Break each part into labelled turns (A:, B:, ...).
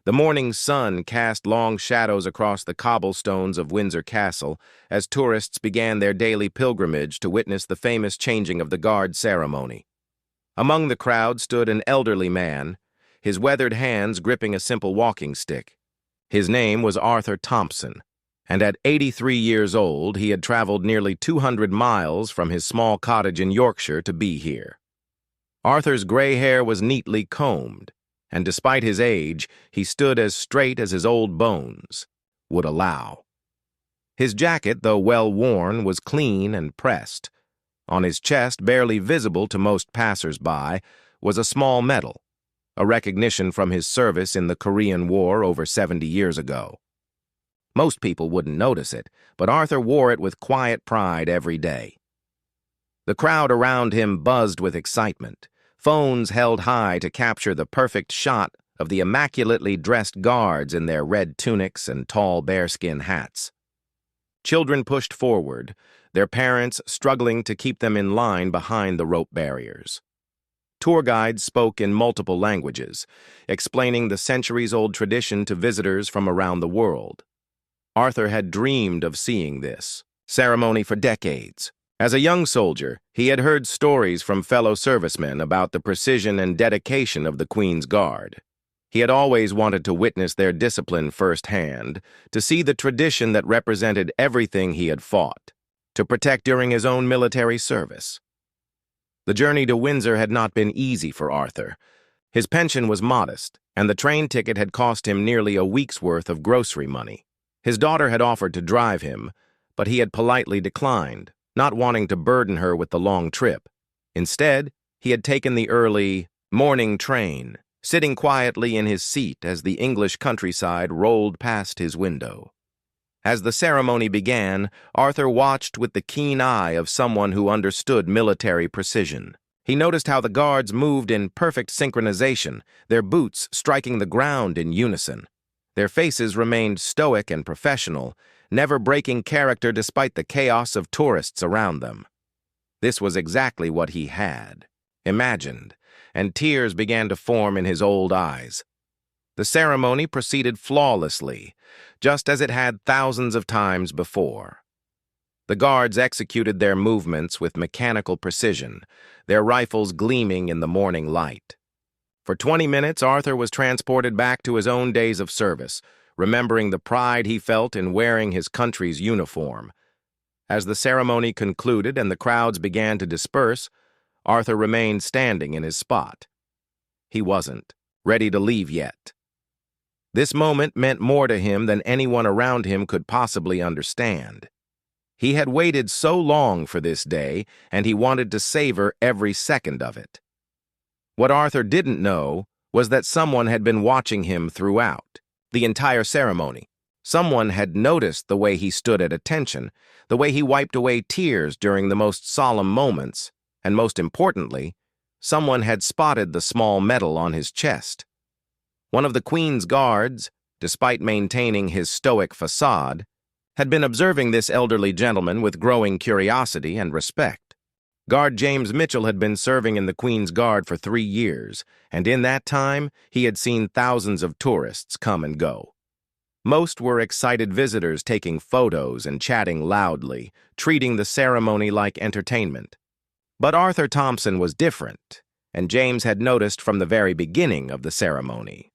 A: The morning sun cast long shadows across the cobblestones of Windsor Castle as tourists began their daily pilgrimage to witness the famous changing of the guard ceremony. Among the crowd stood an elderly man, his weathered hands gripping a simple walking stick. His name was Arthur Thompson, and at 83 years old he had traveled nearly 200 miles from his small cottage in Yorkshire to be here. Arthur's gray hair was neatly combed, and despite his age, he stood as straight as his old bones would allow. His jacket, though well worn, was clean and pressed. On his chest, barely visible to most passers-by, was a small medal, a recognition from his service in the Korean War over 70 years ago. Most people wouldn't notice it, but Arthur wore it with quiet pride every day. The crowd around him buzzed with excitement, phones held high to capture the perfect shot of the immaculately dressed guards in their red tunics and tall bearskin hats. Children pushed forward, their parents struggling to keep them in line behind the rope barriers. Tour guides spoke in multiple languages, explaining the centuries-old tradition to visitors from around the world. Arthur had dreamed of seeing this ceremony for decades. As a young soldier, he had heard stories from fellow servicemen about the precision and dedication of the Queen's Guard. He had always wanted to witness their discipline firsthand, to see the tradition that represented everything he had fought to protect during his own military service. The journey to Windsor had not been easy for Arthur. His pension was modest, and the train ticket had cost him nearly a week's worth of grocery money. His daughter had offered to drive him, but he had politely declined, not wanting to burden her with the long trip. Instead, he had taken the early morning train, sitting quietly in his seat as the English countryside rolled past his window. As the ceremony began, Arthur watched with the keen eye of someone who understood military precision. He noticed how the guards moved in perfect synchronization, their boots striking the ground in unison. Their faces remained stoic and professional, never breaking character despite the chaos of tourists around them. This was exactly what he had imagined, and tears began to form in his old eyes. The ceremony proceeded flawlessly, just as it had thousands of times before. The guards executed their movements with mechanical precision, their rifles gleaming in the morning light. For 20 minutes, Arthur was transported back to his own days of service, remembering the pride he felt in wearing his country's uniform. As the ceremony concluded and the crowds began to disperse, Arthur remained standing in his spot. He wasn't ready to leave yet. This moment meant more to him than anyone around him could possibly understand. He had waited so long for this day, and he wanted to savor every second of it. What Arthur didn't know was that someone had been watching him throughout the entire ceremony. Someone had noticed the way he stood at attention, the way he wiped away tears during the most solemn moments, and most importantly, someone had spotted the small medal on his chest. One of the Queen's guards, despite maintaining his stoic facade, had been observing this elderly gentleman with growing curiosity and respect. Guard James Mitchell had been serving in the Queen's Guard for 3 years, and in that time he had seen thousands of tourists come and go. Most were excited visitors taking photos and chatting loudly, treating the ceremony like entertainment. But Arthur Thompson was different, and James had noticed from the very beginning of the ceremony.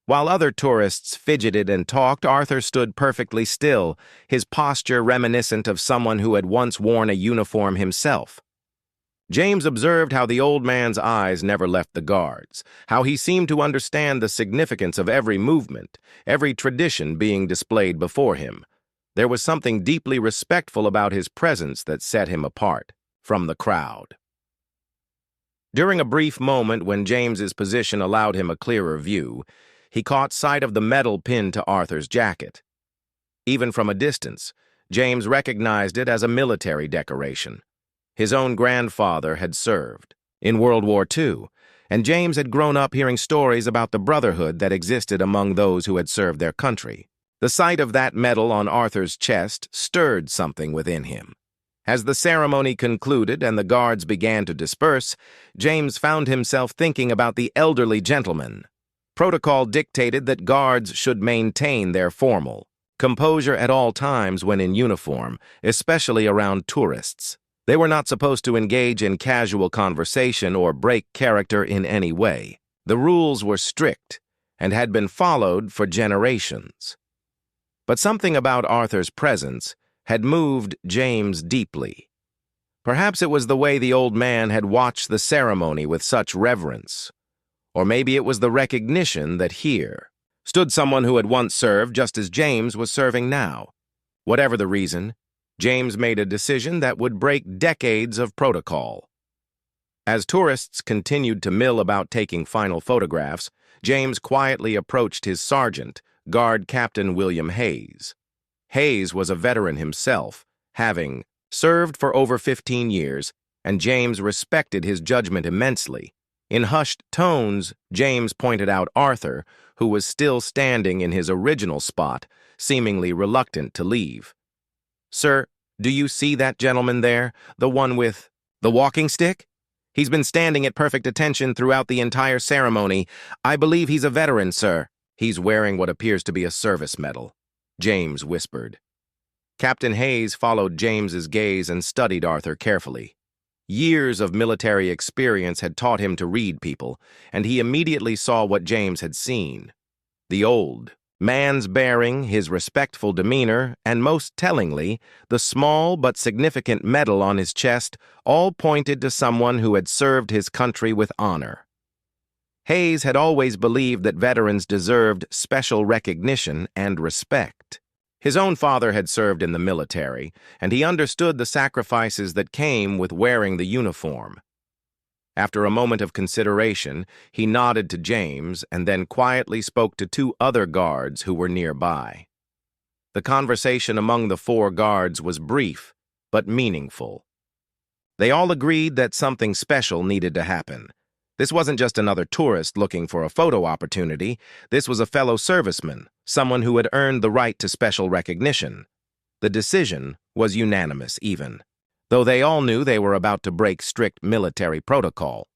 A: While other tourists fidgeted and talked, Arthur stood perfectly still, his posture reminiscent of someone who had once worn a uniform himself. James observed how the old man's eyes never left the guards, how he seemed to understand the significance of every movement, every tradition being displayed before him. There was something deeply respectful about his presence that set him apart from the crowd. During a brief moment when James's position allowed him a clearer view, he caught sight of the medal pinned to Arthur's jacket. Even from a distance, James recognized it as a military decoration. His own grandfather had served in World War II, and James had grown up hearing stories about the brotherhood that existed among those who had served their country. The sight of that medal on Arthur's chest stirred something within him. As the ceremony concluded and the guards began to disperse, James found himself thinking about the elderly gentleman, Protocol dictated that guards should maintain their formal composure at all times when in uniform, especially around tourists. They were not supposed to engage in casual conversation or break character in any way. The rules were strict and had been followed for generations. But something about Arthur's presence had moved James deeply. Perhaps it was the way the old man had watched the ceremony with such reverence. Or maybe it was the recognition that here stood someone who had once served just as James was serving now. Whatever the reason, James made a decision that would break decades of protocol. As tourists continued to mill about taking final photographs, James quietly approached his sergeant, Guard Captain William Hayes. Hayes was a veteran himself, having served for over 15 years, and James respected his judgment immensely. In hushed tones, James pointed out Arthur, who was still standing in his original spot, seemingly reluctant to leave. "Sir, do you see that gentleman there, the one with the walking stick? He's been standing at perfect attention throughout the entire ceremony. I believe he's a veteran, sir." "He's wearing what appears to be a service medal," James whispered. Captain Hayes followed James's gaze and studied Arthur carefully. Years of military experience had taught him to read people, and he immediately saw what James had seen. The old man's bearing, his respectful demeanor, and most tellingly, the small but significant medal on his chest all pointed to someone who had served his country with honor. Hayes had always believed that veterans deserved special recognition and respect. His own father had served in the military, and he understood the sacrifices that came with wearing the uniform. After a moment of consideration, he nodded to James and then quietly spoke to two other guards who were nearby. The conversation among the four guards was brief, but meaningful. They all agreed that something special needed to happen. This wasn't just another tourist looking for a photo opportunity. This was a fellow serviceman, someone who had earned the right to special recognition. The decision was unanimous even, though they all knew they were about to break strict military protocol.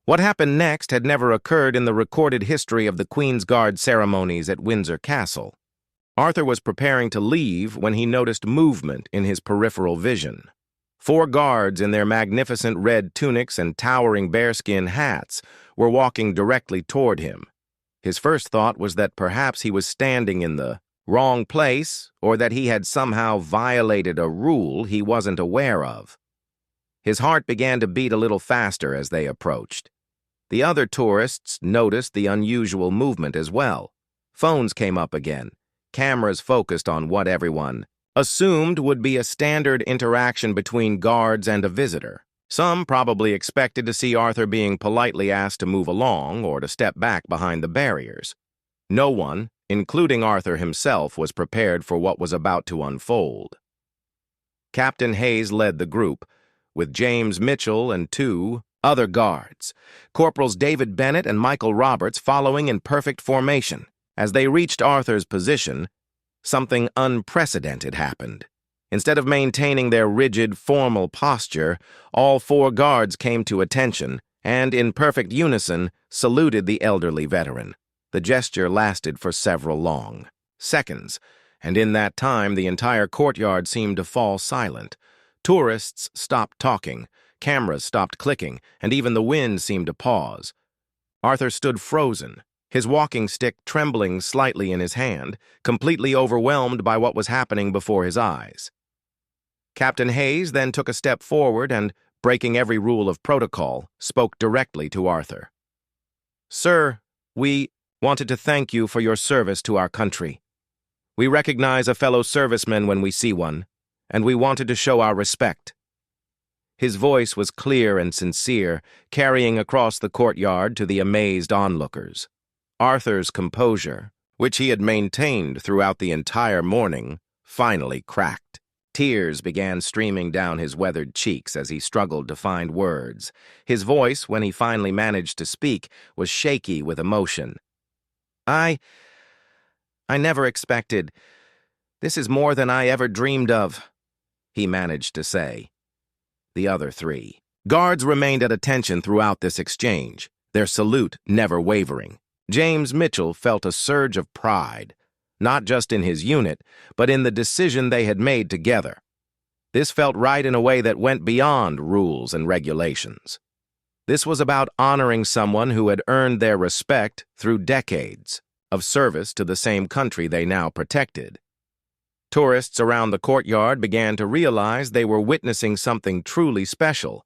A: What happened next had never occurred in the recorded history of the Queen's Guard ceremonies at Windsor Castle. Arthur was preparing to leave when he noticed movement in his peripheral vision. 4 guards in their magnificent red tunics and towering bearskin hats were walking directly toward him. His first thought was that perhaps he was standing in the wrong place or that he had somehow violated a rule he wasn't aware of. His heart began to beat a little faster as they approached. The other tourists noticed the unusual movement as well. Phones came up again, cameras focused on what everyone assumed would be a standard interaction between guards and a visitor. Some probably expected to see Arthur being politely asked to move along or to step back behind the barriers. No one, including Arthur himself, was prepared for what was about to unfold. Captain Hayes led the group, with James Mitchell and 2 other guards, Corporals David Bennett and Michael Roberts, following in perfect formation. As they reached Arthur's position, something unprecedented happened. Instead of maintaining their rigid, formal posture, all 4 guards came to attention and, in perfect unison, saluted the elderly veteran. The gesture lasted for several long seconds, and in that time the entire courtyard seemed to fall silent. Tourists stopped talking, cameras stopped clicking, and even the wind seemed to pause. Arthur stood frozen, his walking stick trembling slightly in his hand, completely overwhelmed by what was happening before his eyes. Captain Hayes then took a step forward and, breaking every rule of protocol, spoke directly to Arthur. "Sir, we wanted to thank you for your service to our country. We recognize a fellow serviceman when we see one, and we wanted to show our respect." His voice was clear and sincere, carrying across the courtyard to the amazed onlookers. Arthur's composure, which he had maintained throughout the entire morning, finally cracked. Tears began streaming down his weathered cheeks as he struggled to find words. His voice, when he finally managed to speak, was shaky with emotion. I never expected. This is more than I ever dreamed of," he managed to say. The other 3 guards remained at attention throughout this exchange, their salute never wavering. James Mitchell felt a surge of pride, not just in his unit, but in the decision they had made together. This felt right in a way that went beyond rules and regulations. This was about honoring someone who had earned their respect through decades of service to the same country they now protected. Tourists around the courtyard began to realize they were witnessing something truly special.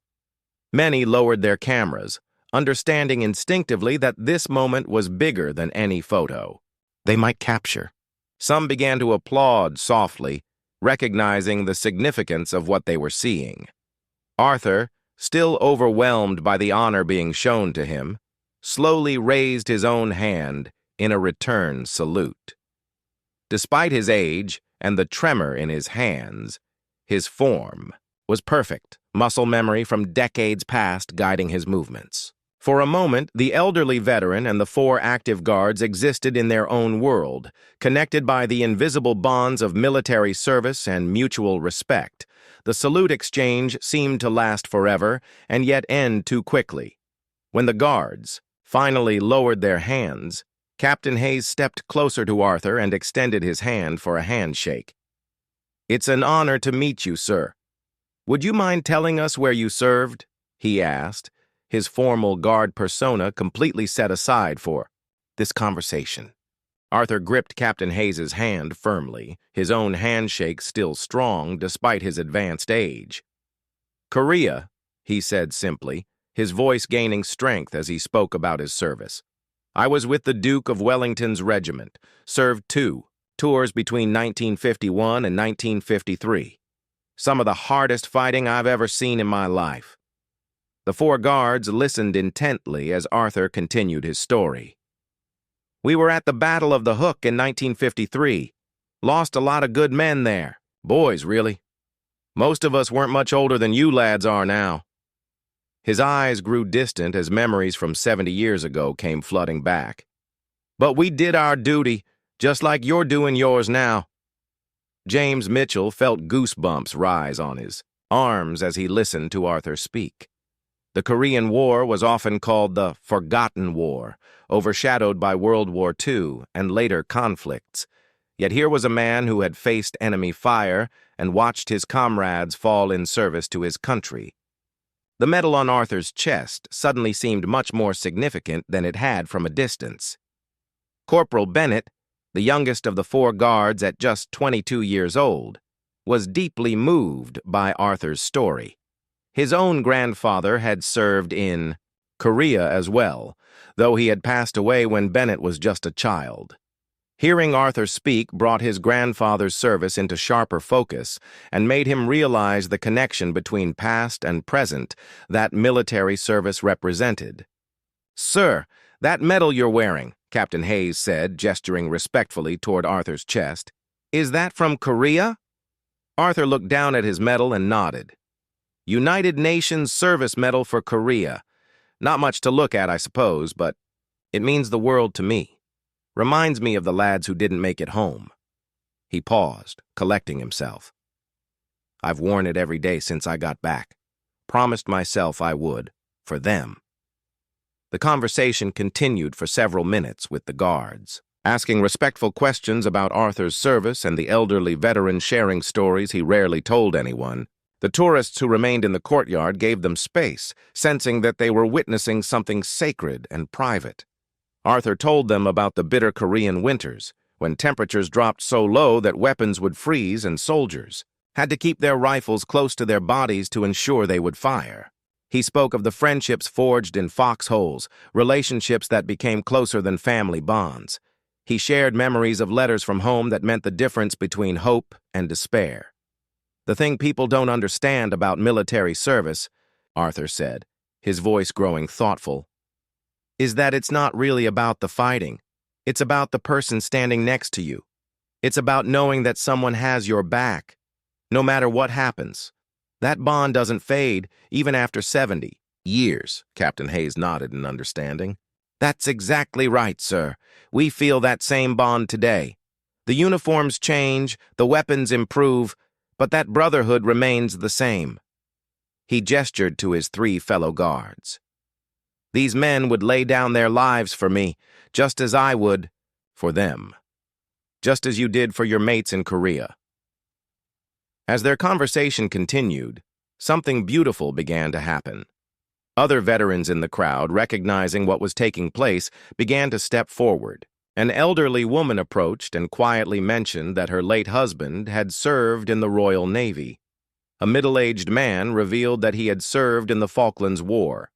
A: Many lowered their cameras, understanding instinctively that this moment was bigger than any photo they might capture. Some began to applaud softly, recognizing the significance of what they were seeing. Arthur, still overwhelmed by the honor being shown to him, slowly raised his own hand in a return salute. Despite his age and the tremor in his hands, his form was perfect, muscle memory from decades past guiding his movements. For a moment, the elderly veteran and the 4 active guards existed in their own world, connected by the invisible bonds of military service and mutual respect. The salute exchange seemed to last forever and yet end too quickly. When the guards finally lowered their hands, Captain Hayes stepped closer to Arthur and extended his hand for a handshake. "It's an honor to meet you, sir. Would you mind telling us where you served?" he asked, his formal guard persona completely set aside for this conversation. Arthur gripped Captain Hayes's hand firmly, his own handshake still strong despite his advanced age. "Korea," he said simply, his voice gaining strength as he spoke about his service. "I was with the Duke of Wellington's regiment, served 2 tours between 1951 and 1953. Some of the hardest fighting I've ever seen in my life." The 4 guards listened intently as Arthur continued his story. "We were at the Battle of the Hook in 1953. Lost a lot of good men there. Boys, really. Most of us weren't much older than you lads are now." His eyes grew distant as memories from 70 years ago came flooding back. "But we did our duty, just like you're doing yours now." James Mitchell felt goosebumps rise on his arms as he listened to Arthur speak. The Korean War was often called the Forgotten War, overshadowed by World War II and later conflicts. Yet here was a man who had faced enemy fire and watched his comrades fall in service to his country. The medal on Arthur's chest suddenly seemed much more significant than it had from a distance. Corporal Bennett, the youngest of the 4 guards at just 22 years old, was deeply moved by Arthur's story. His own grandfather had served in Korea as well, though he had passed away when Bennett was just a child. Hearing Arthur speak brought his grandfather's service into sharper focus and made him realize the connection between past and present that military service represented. "Sir, that medal you're wearing," Captain Hayes said, gesturing respectfully toward Arthur's chest, "is that from Korea?" Arthur looked down at his medal and nodded. "United Nations Service Medal for Korea. Not much to look at, I suppose, but it means the world to me. Reminds me of the lads who didn't make it home." He paused, collecting himself. "I've worn it every day since I got back. Promised myself I would, for them." The conversation continued for several minutes with the guards, asking respectful questions about Arthur's service and the elderly veteran sharing stories he rarely told anyone. The tourists who remained in the courtyard gave them space, sensing that they were witnessing something sacred and private. Arthur told them about the bitter Korean winters, when temperatures dropped so low that weapons would freeze and soldiers had to keep their rifles close to their bodies to ensure they would fire. He spoke of the friendships forged in foxholes, relationships that became closer than family bonds. He shared memories of letters from home that meant the difference between hope and despair. "The thing people don't understand about military service," Arthur said, his voice growing thoughtful, "is that it's not really about the fighting. It's about the person standing next to you. It's about knowing that someone has your back, no matter what happens. That bond doesn't fade, even after 70 years, Captain Hayes nodded in understanding. "That's exactly right, sir. We feel that same bond today. The uniforms change, the weapons improve, but that brotherhood remains the same." He gestured to his 3 fellow guards. These men would lay down their lives for me, just as I would for them, just as you did for your mates in Korea. As their conversation continued, something beautiful began to happen. Other veterans in the crowd, recognizing what was taking place, began to step forward. An elderly woman approached and quietly mentioned that her late husband had served in the Royal Navy. A middle-aged man revealed that he had served in the Falklands War.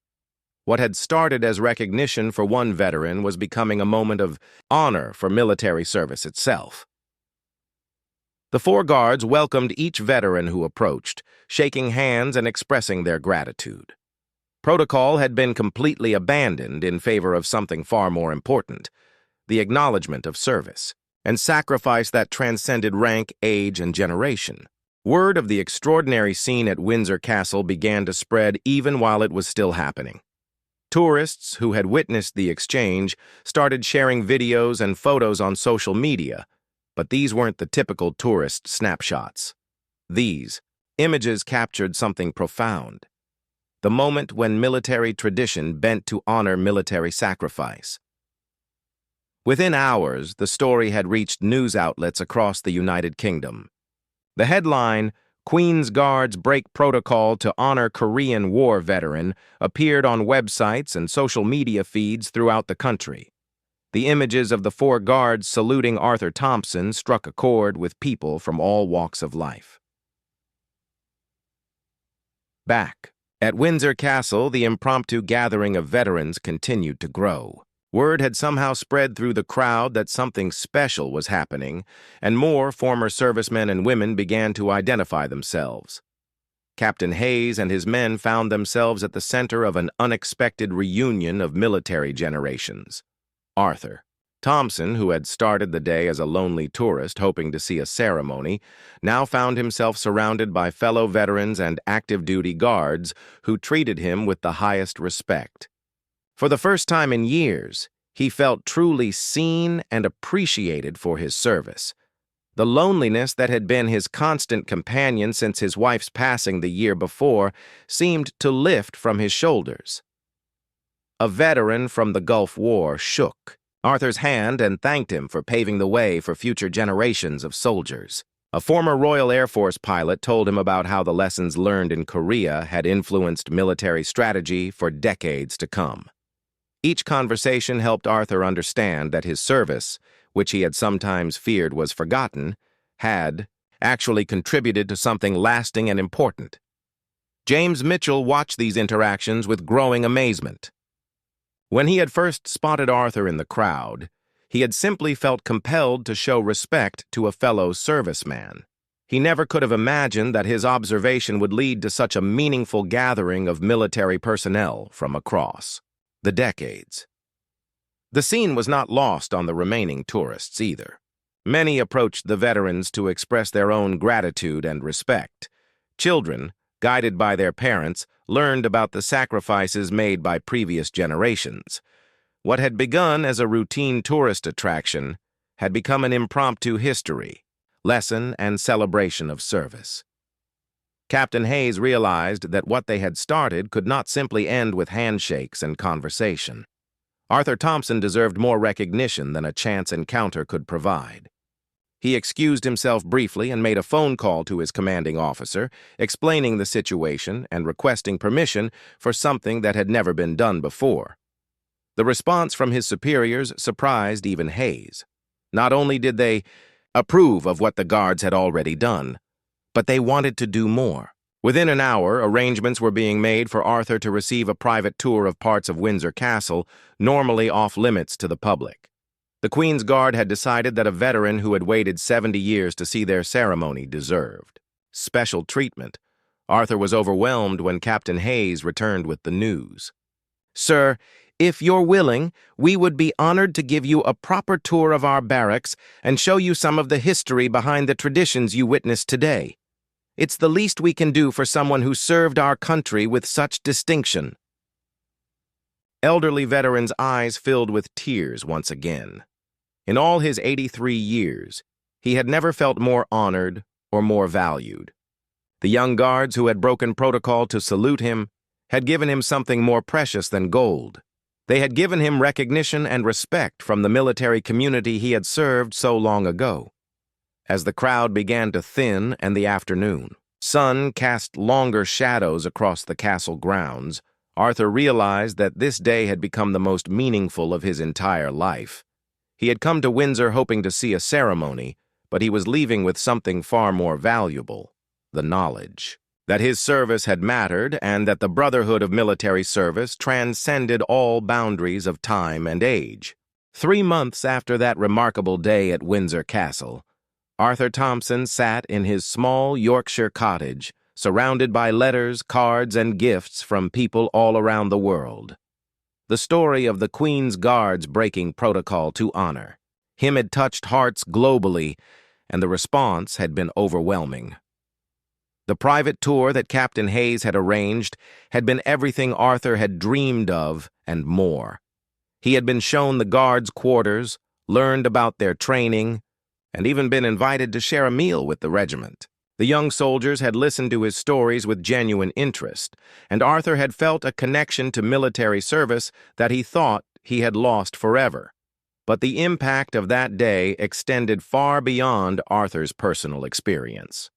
A: What had started as recognition for one veteran was becoming a moment of honor for military service itself. The four guards welcomed each veteran who approached, shaking hands and expressing their gratitude. Protocol had been completely abandoned in favor of something far more important: the acknowledgement of service and sacrifice that transcended rank, age, and generation. Word of the extraordinary scene at Windsor Castle began to spread even while it was still happening. Tourists who had witnessed the exchange started sharing videos and photos on social media, but these weren't the typical tourist snapshots. These images captured something profound: the moment when military tradition bent to honor military sacrifice. Within hours, the story had reached news outlets across the United Kingdom. The headline, "Queen's Guards Break Protocol to Honor Korean War Veteran," appeared on websites and social media feeds throughout the country. The images of the four guards saluting Arthur Thompson struck a chord with people from all walks of life. Back at Windsor Castle, the impromptu gathering of veterans continued to grow. Word had somehow spread through the crowd that something special was happening, and more former servicemen and women began to identify themselves. Captain Hayes and his men found themselves at the center of an unexpected reunion of military generations. Arthur Thompson, who had started the day as a lonely tourist hoping to see a ceremony, now found himself surrounded by fellow veterans and active-duty guards who treated him with the highest respect. For the first time in years, he felt truly seen and appreciated for his service. The loneliness that had been his constant companion since his wife's passing the year before seemed to lift from his shoulders. A veteran from the Gulf War shook Arthur's hand and thanked him for paving the way for future generations of soldiers. A former Royal Air Force pilot told him about how the lessons learned in Korea had influenced military strategy for decades to come. Each conversation helped Arthur understand that his service, which he had sometimes feared was forgotten, had actually contributed to something lasting and important. James Mitchell watched these interactions with growing amazement. When he had first spotted Arthur in the crowd, he had simply felt compelled to show respect to a fellow serviceman. He never could have imagined that his observation would lead to such a meaningful gathering of military personnel from across the decades. The scene was not lost on the remaining tourists either. Many approached the veterans to express their own gratitude and respect. Children, guided by their parents, learned about the sacrifices made by previous generations. What had begun as a routine tourist attraction had become an impromptu history, lesson, and celebration of service. Captain Hayes realized that what they had started could not simply end with handshakes and conversation. Arthur Thompson deserved more recognition than a chance encounter could provide. He excused himself briefly and made a phone call to his commanding officer, explaining the situation and requesting permission for something that had never been done before. The response from his superiors surprised even Hayes. Not only did they approve of what the guards had already done, but they wanted to do more. Within an hour, arrangements were being made for Arthur to receive a private tour of parts of Windsor Castle, normally off-limits to the public. The Queen's Guard had decided that a veteran who had waited 70 years to see their ceremony deserved special treatment. Arthur was overwhelmed when Captain Hayes returned with the news. "Sir, if you're willing, we would be honored to give you a proper tour of our barracks and show you some of the history behind the traditions you witnessed today. It's the least we can do for someone who served our country with such distinction." Elderly veteran's eyes filled with tears once again. In all his 83 years, he had never felt more honored or more valued. The young guards who had broken protocol to salute him had given him something more precious than gold: They had given him recognition and respect from the military community he had served so long ago. As the crowd began to thin and the afternoon sun cast longer shadows across the castle grounds, Arthur realized that this day had become the most meaningful of his entire life. He had come to Windsor hoping to see a ceremony, but he was leaving with something far more valuable: the knowledge that his service had mattered and that the brotherhood of military service transcended all boundaries of time and age. 3 months after that remarkable day at Windsor Castle, Arthur Thompson sat in his small Yorkshire cottage, surrounded by letters, cards, and gifts from people all around the world. The story of the Queen's Guards breaking protocol to honor him had touched hearts globally, and the response had been overwhelming. The private tour that Captain Hayes had arranged had been everything Arthur had dreamed of and more. He had been shown the guards' quarters, learned about their training, and even been invited to share a meal with the regiment. The young soldiers had listened to his stories with genuine interest, and Arthur had felt a connection to military service that he thought he had lost forever. But the impact of that day extended far beyond Arthur's personal experience.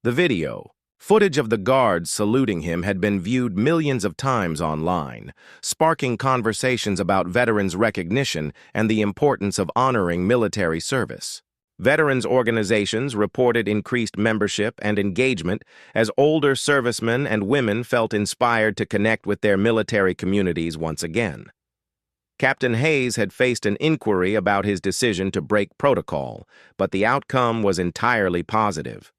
A: The video, footage of the guards saluting him, had been viewed millions of times online, sparking conversations about veterans' recognition and the importance of honoring military service. Veterans organizations reported increased membership and engagement as older servicemen and women felt inspired to connect with their military communities once again. Captain Hayes had faced an inquiry about his decision to break protocol, but the outcome was entirely positive.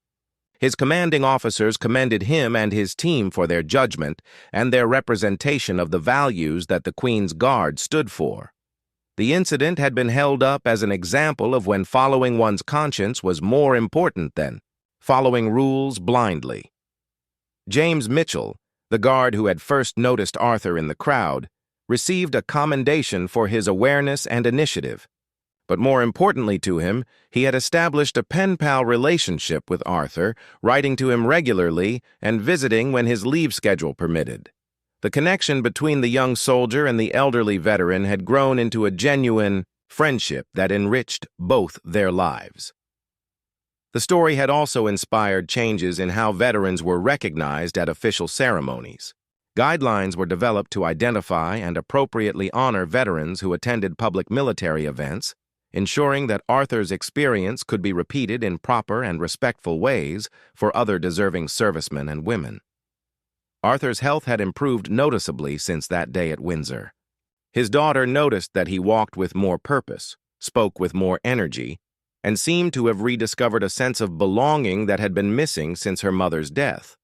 A: His commanding officers commended him and his team for their judgment and their representation of the values that the Queen's Guard stood for. The incident had been held up as an example of when following one's conscience was more important than following rules blindly. James Mitchell, the guard who had first noticed Arthur in the crowd, received a commendation for his awareness and initiative. But more importantly to him, he had established a pen-pal relationship with Arthur, writing to him regularly and visiting when his leave schedule permitted. The connection between the young soldier and the elderly veteran had grown into a genuine friendship that enriched both their lives. The story had also inspired changes in how veterans were recognized at official ceremonies. Guidelines were developed to identify and appropriately honor veterans who attended public military events, ensuring that Arthur's experience could be repeated in proper and respectful ways for other deserving servicemen and women. Arthur's health had improved noticeably since that day at Windsor. His daughter noticed that he walked with more purpose, spoke with more energy, and seemed to have rediscovered a sense of belonging that had been missing since her mother's death.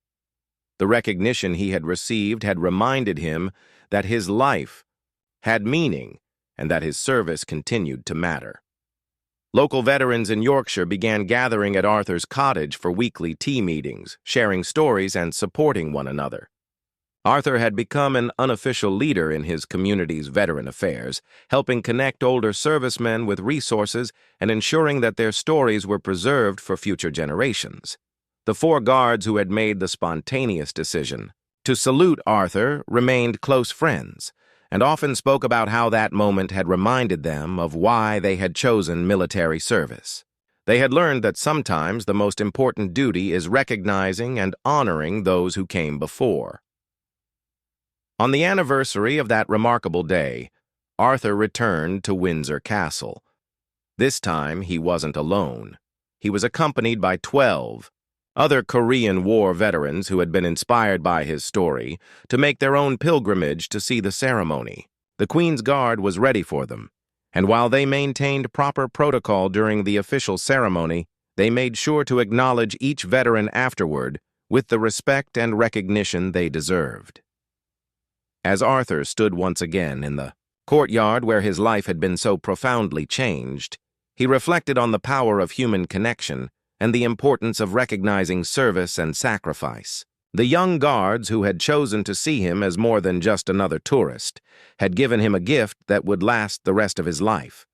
A: The recognition he had received had reminded him that his life had meaning and that his service continued to matter. Local veterans in Yorkshire began gathering at Arthur's cottage for weekly tea meetings, sharing stories and supporting one another. Arthur had become an unofficial leader in his community's veteran affairs, helping connect older servicemen with resources and ensuring that their stories were preserved for future generations. The 4 guards who had made the spontaneous decision to salute Arthur remained close friends, and often spoke about how that moment had reminded them of why they had chosen military service. They had learned that sometimes the most important duty is recognizing and honoring those who came before. On the anniversary of that remarkable day, Arthur returned to Windsor Castle. This time he wasn't alone. He was accompanied by 12 other Korean War veterans who had been inspired by his story to make their own pilgrimage to see the ceremony. The Queen's Guard was ready for them, and while they maintained proper protocol during the official ceremony, they made sure to acknowledge each veteran afterward with the respect and recognition they deserved. As Arthur stood once again in the courtyard where his life had been so profoundly changed, he reflected on the power of human connection and the importance of recognizing service and sacrifice. The young guards who had chosen to see him as more than just another tourist had given him a gift that would last the rest of his life: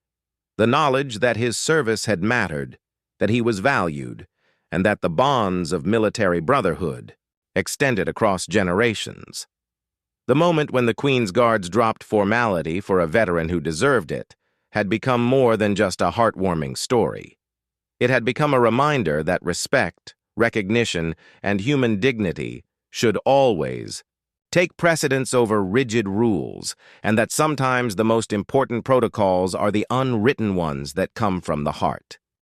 A: the knowledge that his service had mattered, that he was valued, and that the bonds of military brotherhood extended across generations. The moment when the Queen's Guards dropped formality for a veteran who deserved it had become more than just a heartwarming story. It had become a reminder that respect, recognition, and human dignity should always take precedence over rigid rules, and that sometimes the most important protocols are the unwritten ones that come from the heart.